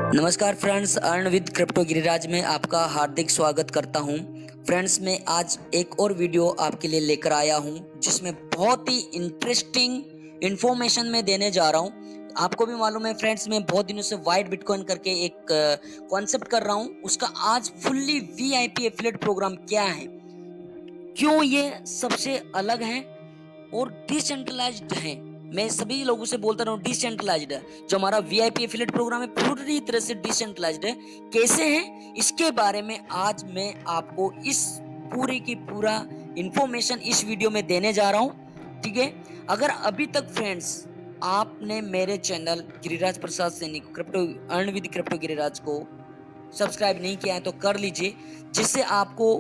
नमस्कार friends, earn with crypto Giriraj में आपका हार्दिक स्वागत करता हूं। फ्रेंड्स, मैं आज एक और वीडियो आपके लिए लेकर आया हूं जिसमें बहुत ही इंटरेस्टिंग इंफॉर्मेशन मैं देने जा रहा हूं। आपको भी मालूम है फ्रेंड्स, मैं बहुत दिनों से वाइट बिटकॉइन करके एक कॉन्सेप्ट कर रहा हूं। उसका आज फुल्ली वीआईपी एफिलिएट प्रोग्राम क्या है, क्यों ये सबसे अलग है और डिसेंट्रलाइज्ड है। मैं सभी लोगों से बोलता रहूं डिसेंट्रलाइज्ड है। जो हमारा वीआईपी एफिलिएट प्रोग्राम है पूरी तरह से डिसेंट्रलाइज्ड है। कैसे है इसके बारे में आज मैं आपको इस पूरे की पूरा इंफॉर्मेशन इस वीडियो में देने जा रहा हूं। ठीक है, अगर अभी तक फ्रेंड्स आपने मेरे चैनल गिरिराज प्रसाद सैनी को crypto earn with crypto Giriraj को सब्सक्राइब नहीं किया है तो कर लीजिए, जिससे आपको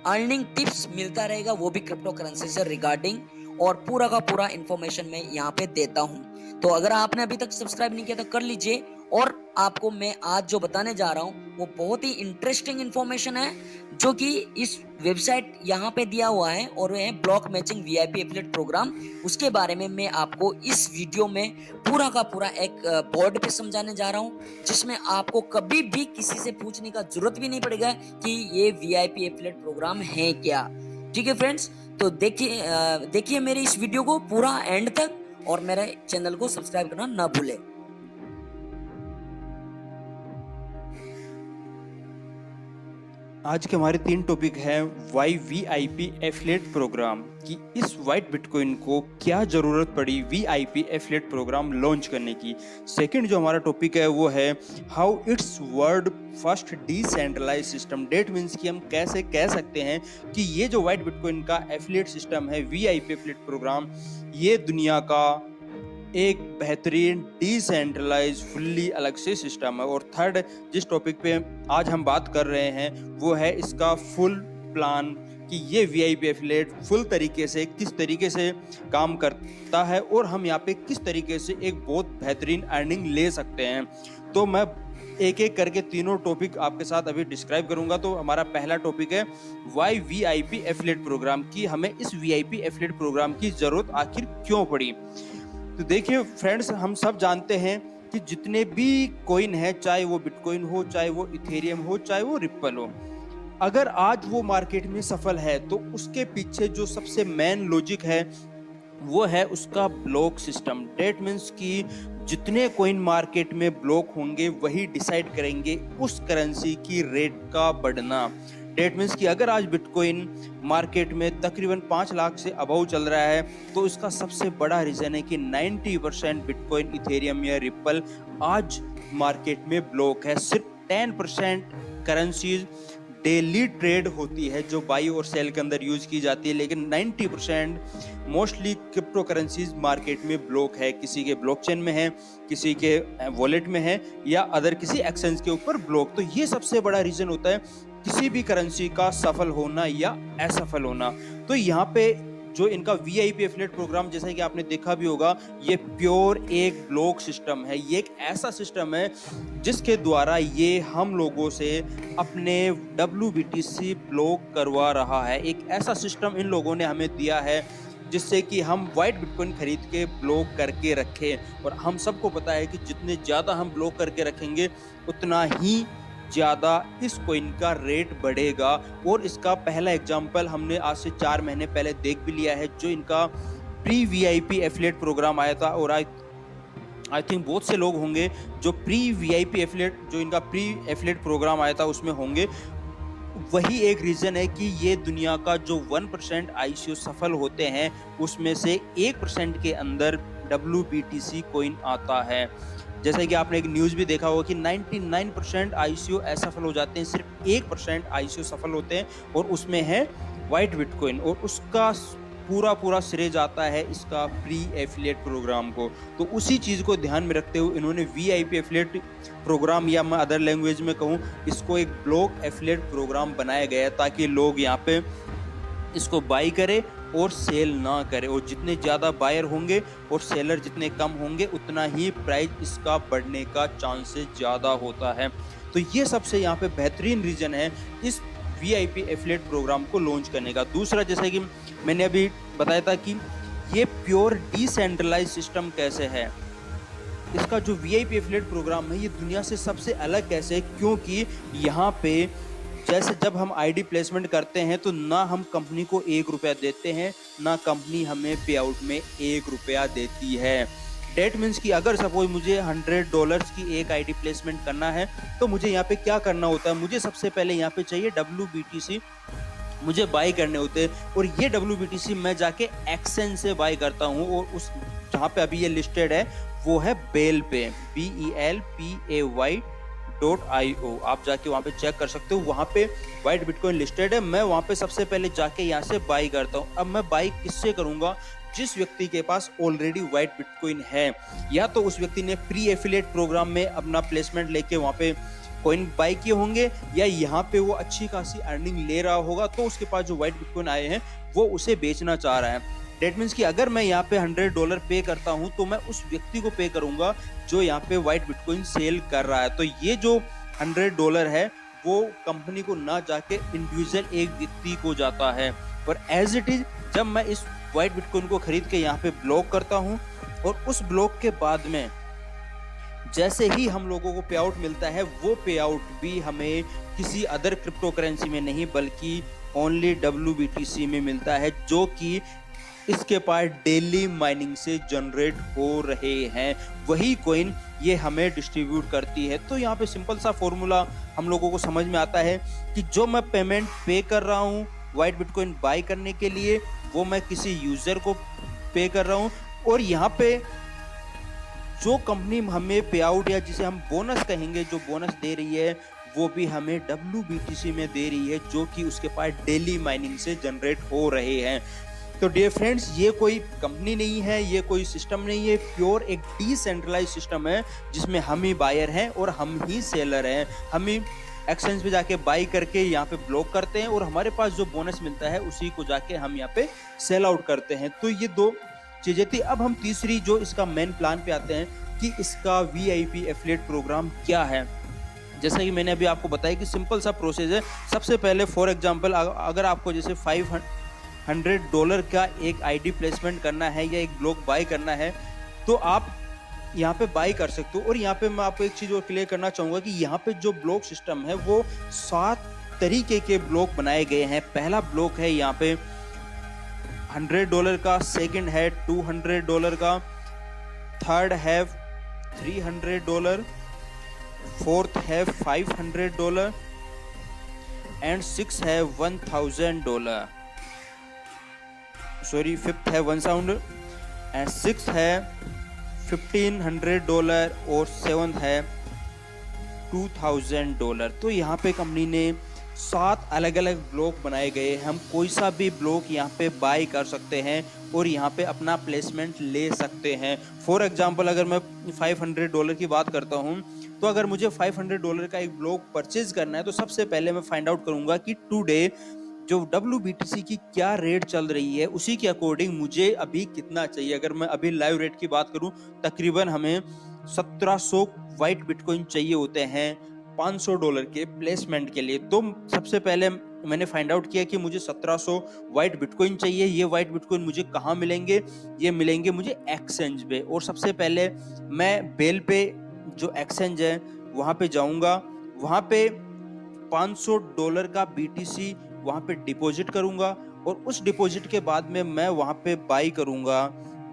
अर्निंग टिप्स मिलता रहेगा, वो भी क्रिप्टो करेंसी से रिगार्डिंग, और पूरा का पूरा इंफॉर्मेशन मैं यहाँ पे देता हूँ। तो अगर आपने अभी तक सब्सक्राइब नहीं किया तो कर लीजिए। और आपको मैं आज जो बताने जा रहा हूँ वो बहुत ही इंटरेस्टिंग इंफॉर्मेशन है, जो कि इस वेबसाइट यहाँ पे दिया हुआ है, और वो है block matching VIP affiliate programme. उसके बारे में मैं आपको इस वीडियो में पूरा का पूरा एक बोर्ड पे समझाने जा रहा हूँ, जिसमें आपको कभी भी किसी से पूछने का जरूरत भी नहीं पड़ेगा कि ये वीआईपी एफिलिएट प्रोग्राम है क्या। ठीक है फ्रेंड्स, तो देखिए मेरे इस वीडियो को पूरा एंड तक, और मेरे चैनल को सब्सक्राइब करना ना भूले। आज के हमारे 3 टॉपिक हैं वाई वीआईपी एफिलिएट प्रोग्राम कि इस वाइट बिटकॉइन को क्या ज़रूरत पड़ी वीआईपी एफिलिएट प्रोग्राम लॉन्च करने की। सेकंड जो हमारा टॉपिक है वो है how it's world first decentralise system. That means कि हम कैसे कह सकते हैं कि ये जो वाइट बिटकॉइन का एफिलिएट सिस्टम है वीआईपी एफिलिएट प्रोग्राम, ये दुनिया का एक बेहतरीन डिसेंट्रलाइज फुल्ली अलग से सिस्टम है। और थर्ड जिस टॉपिक पे आज हम बात कर रहे हैं वो है इसका फुल प्लान कि ये वीआईपी एफिलिएट फुल तरीके से किस तरीके से काम करता है और हम यहाँ पे किस तरीके से एक बहुत बेहतरीन अर्निंग ले सकते हैं। तो मैं एक एक करके तीनों टॉपिक आपके साथ अभी डिस्क्राइब करूंगा। तो हमारा पहला टॉपिक है वाई वीआईपी एफिलिएट प्रोग्राम, कि हमें इस वीआईपी एफिलिएट प्रोग्राम की जरूरत आखिर क्यों पड़ी। तो देखिए फ्रेंड्स, हम सब जानते हैं कि जितने भी कॉइन है, चाहे वो बिटकॉइन हो, चाहे वो इथेरियम हो, चाहे वो रिप्पल हो, अगर आज वो मार्केट में सफल है तो उसके पीछे जो सबसे मेन लॉजिक है वो है उसका ब्लॉक सिस्टम। डेट मीन्स कि जितने कॉइन मार्केट में ब्लॉक होंगे वही डिसाइड करेंगे उस करेंसी की रेट का बढ़ना। डेट मीन्स कि अगर आज बिटकॉइन मार्केट में तकरीबन 5 लाख से अबव चल रहा है तो इसका सबसे बड़ा रीजन है कि 90% बिटकॉइन, इथेरियम या रिप्पल आज मार्केट में ब्लॉक है। सिर्फ 10% करेंसीज डेली ट्रेड होती है जो बाई और सेल के अंदर यूज की जाती है, लेकिन 90% मोस्टली क्रिप्टो करेंसीज मार्केट में ब्लॉक है। किसी के ब्लॉकचेन में है, किसी के वॉलेट में है, या अदर किसी एक्सचेंज के ऊपर ब्लॉक। तो ये सबसे बड़ा रीजन होता है किसी भी करेंसी का सफल होना या असफल होना। तो यहाँ पे जो इनका वीआईपी एफिलिएट प्रोग्राम, जैसा कि आपने देखा भी होगा, ये प्योर एक ब्लॉक सिस्टम है। ये एक ऐसा सिस्टम है जिसके द्वारा ये हम लोगों से अपने WBTC ब्लॉक करवा रहा है। एक ऐसा सिस्टम इन लोगों ने हमें दिया है जिससे कि हम वाइट बिटकॉइन खरीद के ब्लॉक करके रखें। और हम सबको पता है कि जितने ज़्यादा हम ब्लॉक करके रखेंगे उतना ही ज़्यादा इस कॉइन का रेट बढ़ेगा। और इसका पहला एग्जांपल हमने आज से 4 महीने पहले देख भी लिया है, जो इनका प्री वीआईपी एफिलिएट प्रोग्राम आया था। और आई थिंक बहुत से लोग होंगे जो प्री वीआईपी एफिलिएट, जो इनका प्री एफिलिएट प्रोग्राम आया था उसमें होंगे। वही एक रीज़न है कि ये दुनिया का जो 1% आईसीओ सफल होते हैं उसमें से 1% के अंदर WBTC कॉइन आता है। जैसे कि आपने एक न्यूज़ भी देखा होगा कि 99% आईसीओ असफल हो जाते हैं, सिर्फ 1% आईसीओ सफल होते हैं, और उसमें है वाइट बिटकॉइन। और उसका पूरा श्रेय जाता है इसका प्री एफिलिएट प्रोग्राम को। तो उसी चीज़ को ध्यान में रखते हुए इन्होंने वीआईपी एफिलिएट प्रोग्राम, या मैं अदर लैंग्वेज में कहूँ, इसको एक ब्लॉक एफिलिएट प्रोग्राम बनाया गया है ताकि लोग यहाँ पे इसको बाई करें और सेल ना करे। और जितने ज़्यादा बायर होंगे और सेलर जितने कम होंगे उतना ही प्राइस इसका बढ़ने का चांसेस ज़्यादा होता है। तो ये सबसे यहाँ पे बेहतरीन रीज़न है इस वीआईपी एफिलिएट प्रोग्राम को लॉन्च करने का। दूसरा, जैसे कि मैंने अभी बताया था कि ये प्योर डिसेंट्रलाइज सिस्टम कैसे है। इसका जो VIP एफिलिएट प्रोग्राम है ये दुनिया से सबसे अलग कैसे, क्योंकि यहाँ पे जैसे जब हम आईडी प्लेसमेंट करते हैं तो ना हम कंपनी को 1 रुपया देते हैं, ना कंपनी हमें पे आउट में 1 रुपया देती है। डेट मीन्स कि अगर सपोज मुझे $100 की एक आईडी प्लेसमेंट करना है तो मुझे यहाँ पे क्या करना होता है, मुझे सबसे पहले यहाँ पे चाहिए WBTC मुझे बाई करने होते हैं, और ये WBTC मैं जाके एक्सचेंज से बाई करता हूँ, और उस जहाँ पे अभी ये लिस्टेड है वो है BELPAY BELPAY.io। आप जाके वहाँ पे चेक कर सकते हो, वहाँ पे वाइट बिटकॉइन लिस्टेड है। मैं वहाँ पे सबसे पहले जाके यहाँ से बाई करता हूँ। अब मैं बाई किससे करूँगा, जिस व्यक्ति के पास ऑलरेडी वाइट बिटकॉइन है, या तो उस व्यक्ति ने प्री एफिलिएट प्रोग्राम में अपना प्लेसमेंट लेके वहाँ पे कॉइन बाई किए होंगे, या यहाँ पे वो अच्छी खासी अर्निंग ले रहा होगा तो उसके पास जो वाइट बिटकॉइन आए हैं वो उसे बेचना चाह रहा है। डेट मीन्स कि अगर मैं यहाँ पे $100 पे करता हूँ तो मैं उस व्यक्ति को पे करूंगा जो यहाँ पे वाइट बिटकॉइन सेल कर रहा है। तो ये जो $100 है वो कंपनी को ना जाके इंडिविजुअल एक व्यक्ति को जाता है। और एज इट इज जब मैं इस वाइट बिटकॉइन को खरीद के यहाँ पे ब्लॉक करता हूँ, और उस ब्लॉक के बाद में जैसे ही हम लोगों को पे आउट मिलता है, वो पे आउट भी हमें किसी अदर क्रिप्टो करेंसी में नहीं बल्कि ओनली WBTC में मिलता है, जो कि इसके पास डेली माइनिंग से जनरेट हो रहे हैं। वही कॉइन ये हमें डिस्ट्रीब्यूट करती है। तो यहाँ पे सिंपल सा फॉर्मूला हम लोगों को समझ में आता है कि जो मैं पेमेंट पे कर रहा हूँ वाइट बिटकॉइन बाय करने के लिए, वो मैं किसी यूजर को पे कर रहा हूँ, और यहाँ पे जो कंपनी हमें पे आउट या जिसे हम बोनस कहेंगे, जो बोनस दे रही है वो भी हमें WBTC में दे रही है, जो कि उसके पास डेली माइनिंग से जनरेट हो रहे हैं। तो डियर फ्रेंड्स, ये कोई कंपनी नहीं है, ये कोई सिस्टम नहीं है, प्योर एक डिसेंट्रलाइज सिस्टम है जिसमें हम ही बायर हैं और हम ही सेलर हैं। हम ही एक्सचेंज पे जाके बाई करके यहाँ पे ब्लॉक करते हैं, और हमारे पास जो बोनस मिलता है उसी को जाके हम यहाँ पे सेल आउट करते हैं। तो ये दो चीजें थी। अब हम तीसरी जो इसका मेन प्लान पे आते हैं कि इसका VIP एफिलिएट प्रोग्राम क्या है। जैसा कि मैंने अभी आपको बताया कि सिंपल सा प्रोसेस है। सबसे पहले फॉर एग्जांपल अगर आपको जैसे $500 का एक आईडी प्लेसमेंट करना है या एक ब्लॉक बाय करना है, तो आप यहाँ पे बाय कर सकते हो। और यहाँ पे मैं आपको एक चीज और क्लियर करना चाहूंगा कि यहाँ पे जो ब्लॉक सिस्टम है वो 7 तरीके के ब्लॉक बनाए गए हैं। पहला ब्लॉक है यहाँ पे $100 का, सेकंड है $200 का, थर्ड है $300, फोर्थ है $500 एंड सिक्स है $1000। सॉरी, फिफ्थ है $1000 एंड सिक्स है $1500 और सेवंथ है $2000। तो यहाँ पे कंपनी ने 7 अलग अलग ब्लॉक बनाए गए। हम कोई सा भी ब्लॉक यहाँ पे बाय कर सकते हैं और यहाँ पे अपना प्लेसमेंट ले सकते हैं। फॉर एग्जांपल अगर मैं $500 की बात करता हूँ, तो अगर मुझे $500 का एक ब्लॉक परचेज करना है तो सबसे पहले मैं फाइंड आउट करूंगा कि टुडे जो WBTC की क्या रेट चल रही है, उसी के अकॉर्डिंग मुझे अभी कितना चाहिए। अगर मैं अभी लाइव रेट की बात करूं, तकरीबन हमें 1700 वाइट बिटकॉइन चाहिए होते हैं $500 के प्लेसमेंट के लिए। तो सबसे पहले मैंने फाइंड आउट किया कि मुझे 1700 वाइट बिटकॉइन चाहिए। ये वाइट बिटकॉइन मुझे कहाँ मिलेंगे? ये मिलेंगे मुझे एक्सचेंज पे। और सबसे पहले मैं BELPAY जो एक्सचेंज है वहाँ पे जाऊँगा, वहाँ पे $500 का BTC वहाँ पे डिपॉजिट करूंगा, और उस डिपॉजिट के बाद में मैं वहाँ पे बाई करूंगा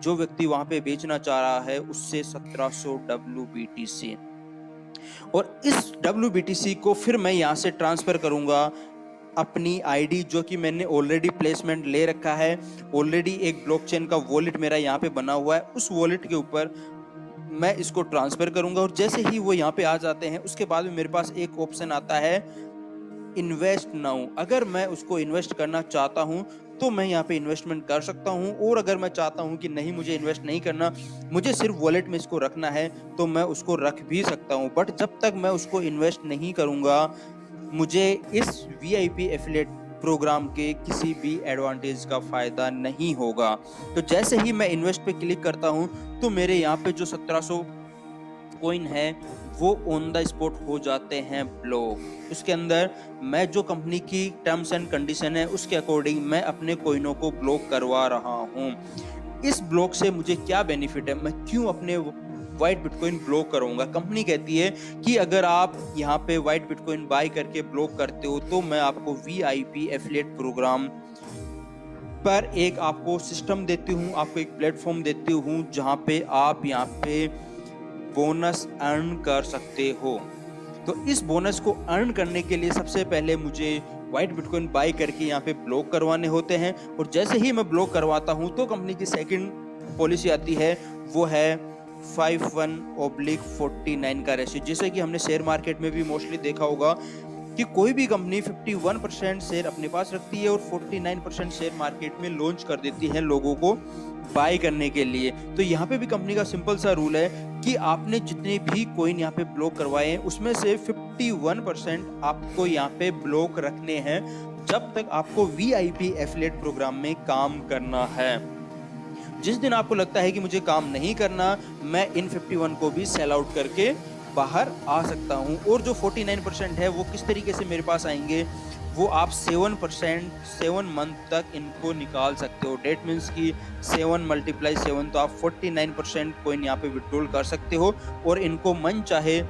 जो व्यक्ति वहाँ पे बेचना चाह रहा है उससे 1700 WBTC। और इस WBTC को फिर मैं यहाँ से ट्रांसफर करूंगा अपनी आईडी, जो कि मैंने ऑलरेडी प्लेसमेंट ले रखा है। ऑलरेडी एक ब्लॉकचेन का वॉलेट मेरा यहाँ पे बना हुआ है, उस वॉलेट के ऊपर मैं इसको ट्रांसफर करूंगा। और जैसे ही वो यहाँ पे आ जाते हैं उसके बाद में मेरे पास एक ऑप्शन आता है इन्वेस्ट नाउ। अगर मैं उसको इन्वेस्ट करना चाहता हूं तो मैं यहाँ पे इन्वेस्टमेंट कर सकता हूं, और अगर मैं चाहता हूं कि नहीं मुझे इन्वेस्ट नहीं करना, मुझे सिर्फ वॉलेट में इसको रखना है, तो मैं उसको रख भी सकता हूं। बट जब तक मैं उसको इन्वेस्ट नहीं करूंगा मुझे इस VIP एफिलिएट प्रोग्राम के किसी भी एडवांटेज का फायदा नहीं होगा। तो जैसे ही मैं इन्वेस्ट पे क्लिक करता हूं तो मेरे यहाँ पे जो 1700 कॉइन है वो ऑन द स्पॉट हो जाते हैं ब्लॉक। उसके अंदर मैं जो कंपनी की टर्म्स एंड कंडीशन है उसके अकॉर्डिंग मैं अपने कॉइनों को ब्लॉक करवा रहा हूँ। इस ब्लॉक से मुझे क्या बेनिफिट है, मैं क्यों अपने व्हाइट बिटकॉइन ब्लॉक करूंगा। कंपनी कहती है कि अगर आप यहाँ पे व्हाइट बिटकॉइन बाय करके ब्लॉक करते हो तो मैं आपको VIP एफिलिएट प्रोग्राम पर एक आपको सिस्टम देती हूँ, आपको एक प्लेटफॉर्म देती हूँ जहाँ पे आप यहाँ पे बोनस अर्न कर सकते हो। तो इस बोनस को अर्न करने के लिए सबसे पहले मुझे व्हाइट बिटकॉइन बाय करके यहाँ पे ब्लॉक करवाने होते हैं, और जैसे ही मैं ब्लॉक करवाता हूँ तो कंपनी की सेकंड पॉलिसी आती है, वो है 51/49 का रेशियो। जैसे कि हमने शेयर मार्केट में भी मोस्टली देखा होगा कि कोई भी कंपनी 51% शेयर अपने पास रखती है और 49% शेयर मार्केट में लॉन्च कर देती है लोगों को बाय करने के लिए। तो यहाँ पे भी कंपनी का सिंपल सा रूल है कि आपने जितने भी कॉइन यहाँ पे ब्लॉक करवाए हैं उसमें से 51% आपको यहाँ पे ब्लॉक रखने हैं जब तक आपको VIP एफिलिएट प्रोग्राम में काम करना है। जिस दिन आपको लगता है कि मुझे काम नहीं करना, मैं इन 51 को भी सेल आउट करके बाहर आ सकता हूं। और जो 49% है वो किस तरीके से मेरे पास आएंगे, वो आप 7 मंथ तक इनको निकाल सकते हो। डेट मीन्स कि 7 × 7 तो आप 49% कॉइन यहाँ पे विड्रॉल कर सकते हो और इनको मन चाहे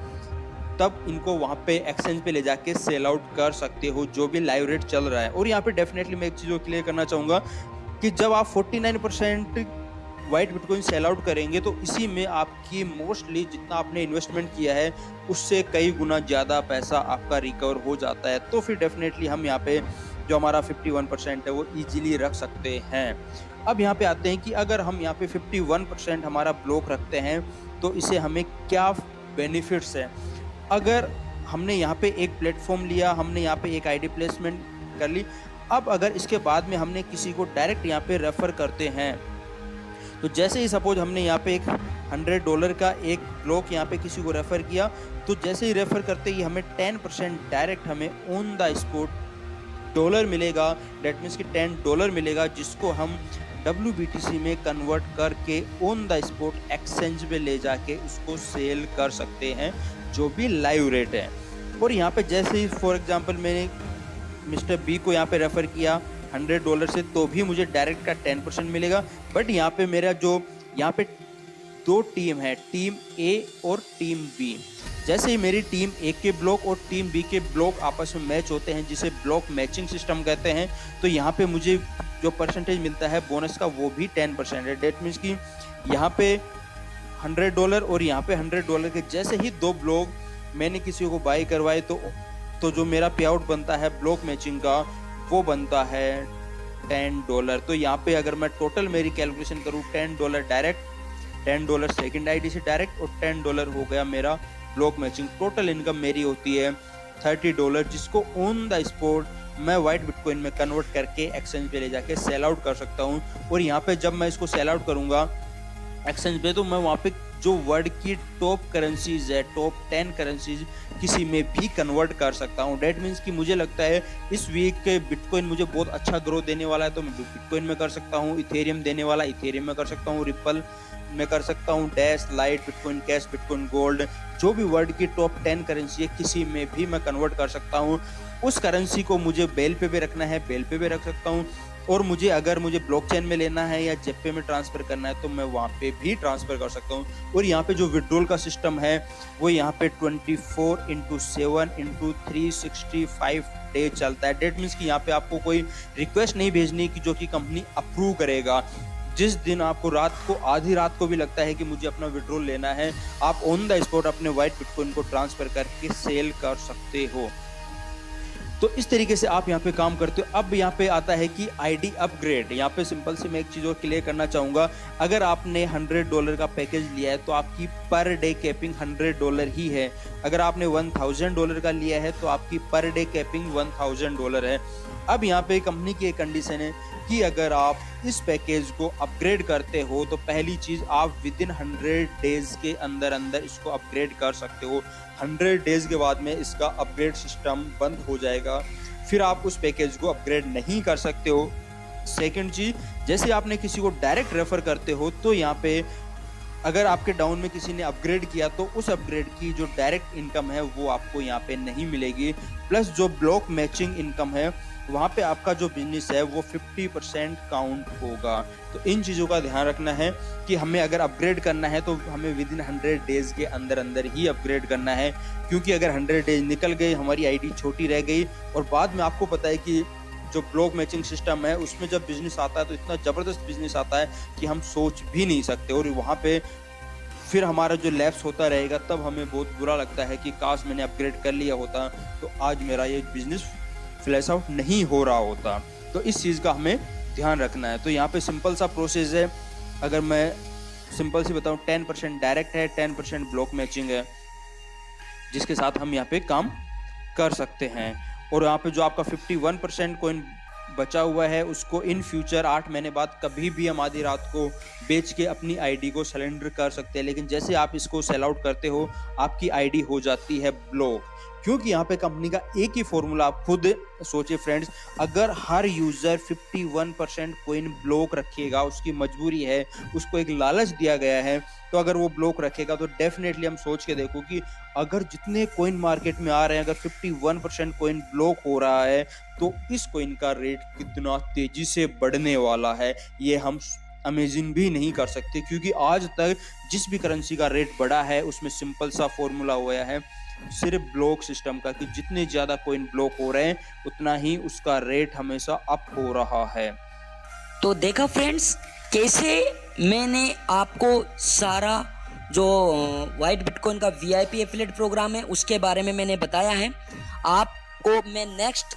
तब इनको वहाँ पे एक्सचेंज पे ले जाके सेल आउट कर सकते हो, जो भी लाइव रेट चल रहा है। और यहाँ पे डेफिनेटली मैं एक चीज़ क्लियर करना चाहूँगा कि जब आप 49% व्हाइट बिटकॉइन सेल आउट करेंगे तो इसी में आपकी मोस्टली जितना आपने इन्वेस्टमेंट किया है उससे कई गुना ज़्यादा पैसा आपका रिकवर हो जाता है। तो फिर डेफिनेटली हम यहाँ पे जो हमारा 51% है वो इजीली रख सकते हैं। अब यहाँ पे आते हैं कि अगर हम यहाँ पे 51% हमारा ब्लॉक रखते हैं तो इसे हमें क्या बेनिफिट्स है। अगर हमने यहाँ पे एक प्लेटफॉर्म लिया, हमने यहाँ पे एक ID प्लेसमेंट कर ली, अब अगर इसके बाद में हमने किसी को डायरेक्ट यहाँ पे रेफर करते हैं, तो जैसे ही सपोज हमने यहाँ पे एक $100 का एक ब्लॉक यहाँ पे किसी को रेफर किया, तो जैसे ही रेफर करते ही हमें 10% डायरेक्ट हमें ऑन द स्पॉट डॉलर मिलेगा। डेट मीन्स कि $10 मिलेगा, जिसको हम WBTC में कन्वर्ट करके ऑन द स्पॉट एक्सचेंज पे ले जाके उसको सेल कर सकते हैं, जो भी लाइव रेट है। और यहाँ पे जैसे ही फॉर एग्जांपल मैंने मिस्टर B को यहाँ पे रेफर किया $100 से, तो भी मुझे डायरेक्ट का 10% मिलेगा। बट यहाँ पे मेरा जो यहाँ पे 2 टीम है, टीम A और टीम B। जैसे ही मेरी टीम A के ब्लॉक और टीम B के ब्लॉक आपस में मैच होते हैं, जिसे ब्लॉक मैचिंग सिस्टम कहते हैं, तो यहाँ पे मुझे जो परसेंटेज मिलता है बोनस का वो भी 10% है। डेट मीन्स कि यहाँ पे $100 और यहाँ पे $100 के जैसे ही 2 ब्लॉक मैंने किसी को बाय करवाए तो जो मेरा पे आउट बनता है ब्लॉक मैचिंग का वो बनता है $10। तो यहाँ पे अगर मैं टोटल मेरी कैलकुलेशन करूँ, $10 डायरेक्ट, $10 सेकंड ID से डायरेक्ट और $10 हो गया मेरा ब्लॉक मैचिंग। टोटल इनकम मेरी होती है $30, जिसको ऑन द स्पॉट मैं व्हाइट बिटकॉइन में कन्वर्ट करके एक्सचेंज पे ले जाके सेल आउट कर सकता हूँ। और यहाँ पे जब मैं इसको सेल आउट करूँगा एक्सचेंज पे, तो मैं वहाँ पे जो वर्ल्ड की टॉप करेंसीज है, टॉप 10 करेंसीज किसी में भी कन्वर्ट कर सकता हूँ। डेट मीन्स कि मुझे लगता है इस वीक के बिटकॉइन मुझे बहुत अच्छा ग्रोथ देने वाला है, तो मैं बिटकॉइन में कर सकता हूँ। इथेरियम देने वाला इथेरियम में कर सकता हूँ, रिपल में कर सकता हूँ, dash, light, bitcoin cash, bitcoin gold, जो भी वर्ल्ड की टॉप 10 करेंसी है किसी में भी मैं कन्वर्ट कर सकता हूँ। उस करेंसी को मुझे बेल पे भी रखना है, बेल पे भी रख सकता हूँ, और मुझे अगर मुझे ब्लॉकचेन में लेना है या जेपे में ट्रांसफर करना है तो मैं वहाँ पे भी ट्रांसफर कर सकता हूँ। और यहाँ पे जो विड्रॉल का सिस्टम है वो यहाँ पे 24/7/365 डे चलता है। डेट मीन्स कि यहाँ पे आपको कोई रिक्वेस्ट नहीं भेजनी कि जो कि कंपनी अप्रूव करेगा। जिस दिन आपको रात को आधी रात को भी लगता है कि मुझे अपना विड्रॉल लेना है, आप ऑन द स्पॉट अपने व्हाइट बिटकॉइन को ट्रांसफर करके सेल कर सकते हो। तो इस तरीके से आप यहाँ पे काम करते हो। अब यहाँ पे आता है कि ID अपग्रेड। यहाँ पे सिंपल से मैं एक चीज़ और क्लियर करना चाहूँगा, अगर आपने $100 का पैकेज लिया है तो आपकी पर डे कैपिंग $100 ही है। अगर आपने $1000 का लिया है तो आपकी पर डे कैपिंग $1000 है। अब यहाँ पे कंपनी की एक कंडीशन है कि अगर आप इस पैकेज को अपग्रेड करते हो तो पहली चीज़ आप विदिन 100 डेज के अंदर अंदर इसको अपग्रेड कर सकते हो। 100 डेज के बाद में इसका अपग्रेड सिस्टम बंद हो जाएगा, फिर आप उस पैकेज को अपग्रेड नहीं कर सकते हो। सेकंड चीज़, जैसे आपने किसी को डायरेक्ट रेफर करते हो तो यहाँ पे अगर आपके डाउन में किसी ने अपग्रेड किया तो उस अपग्रेड की जो डायरेक्ट इनकम है वो आपको यहाँ पे नहीं मिलेगी। प्लस जो ब्लॉक मैचिंग इनकम है वहाँ पे आपका जो बिजनेस है वो 50% काउंट होगा। तो इन चीज़ों का ध्यान रखना है कि हमें अगर अपग्रेड करना है तो हमें विद इन 100 डेज के अंदर अंदर ही अपग्रेड करना है, क्योंकि अगर 100 डेज निकल गए, हमारी आईडी छोटी रह गई और बाद में आपको पता है कि जो ब्लॉक मैचिंग सिस्टम है उसमें जब बिजनेस आता है तो इतना ज़बरदस्त बिजनेस आता है कि हम सोच भी नहीं सकते, और वहाँ पे फिर हमारा जो लैप्स होता रहेगा तब हमें बहुत बुरा लगता है कि काश मैंने अपग्रेड कर लिया होता तो आज मेरा ये बिजनेस फ्लैश आउट नहीं हो रहा होता। तो इस चीज़ का हमें ध्यान रखना है। तो यहाँ पे सिंपल सा प्रोसेस है, अगर मैं सिंपल सी बताऊँ 10% डायरेक्ट है, 10% ब्लॉक मैचिंग है, जिसके साथ हम यहाँ पे काम कर सकते हैं। और यहाँ पे जो आपका 51% कॉइन बचा हुआ है उसको इन फ्यूचर 8 महीने बाद कभी भी हम आधी रात को बेच के अपनी आईडी को सरेंडर कर सकते हैं, लेकिन जैसे आप इसको सेल आउट करते हो आपकी आईडी हो जाती है ब्लॉक। क्योंकि यहाँ पे कंपनी का एक ही फॉर्मूला, आप खुद सोचिए फ्रेंड्स, अगर हर यूजर 51% कॉइन ब्लॉक रखेगा, उसकी मजबूरी है, उसको एक लालच दिया गया है, तो अगर वो ब्लॉक रखेगा तो डेफिनेटली हम सोच के देखो कि अगर जितने कॉइन मार्केट में आ रहे हैं, अगर 51% कॉइन ब्लॉक हो रहा है तो इस कॉइन का रेट कितना तेजी से बढ़ने वाला है ये हम अमेजिंग भी नहीं कर सकते। क्योंकि आज तक जिस भी करेंसी का रेट बढ़ा है उसमें सिंपल सा फॉर्मूला हुआ है सिर्फ ब्लॉक सिस्टम का, कि जितने ज्यादा कॉइन ब्लॉक हो रहे हैं उतना ही उसका रेट हमेशा अप हो रहा है। तो देखा फ्रेंड्स, कैसे मैंने आपको सारा जो वाइट बिटकॉइन का वीआईपी एफिलिएट प्रोग्राम है उसके बारे में मैंने बताया है। आपको मैं नेक्स्ट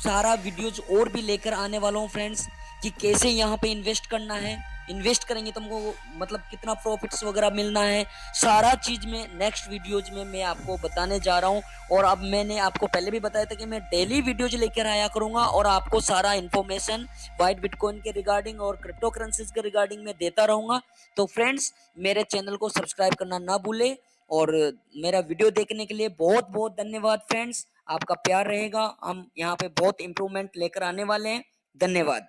सारा वीडियोज और भी लेकर आने वाला हूँ फ्रेंड्स, कि कैसे यहाँ पे इन्वेस्ट करना है, इन्वेस्ट करेंगे तुमको मतलब कितना प्रॉफिट्स वगैरह मिलना है, सारा चीज में नेक्स्ट वीडियोज में मैं आपको बताने जा रहा हूँ। और अब मैंने आपको पहले भी बताया था कि मैं डेली वीडियोज लेकर आया करूंगा और आपको सारा इन्फॉर्मेशन वाइट बिटकॉइन के रिगार्डिंग और क्रिप्टो करेंसीज के रिगार्डिंग में देता रहूंगा। तो फ्रेंड्स, मेरे चैनल को सब्सक्राइब करना ना भूले, और मेरा वीडियो देखने के लिए बहुत बहुत धन्यवाद फ्रेंड्स। आपका प्यार रहेगा, हम यहाँ पे बहुत इंप्रूवमेंट लेकर आने वाले हैं। धन्यवाद।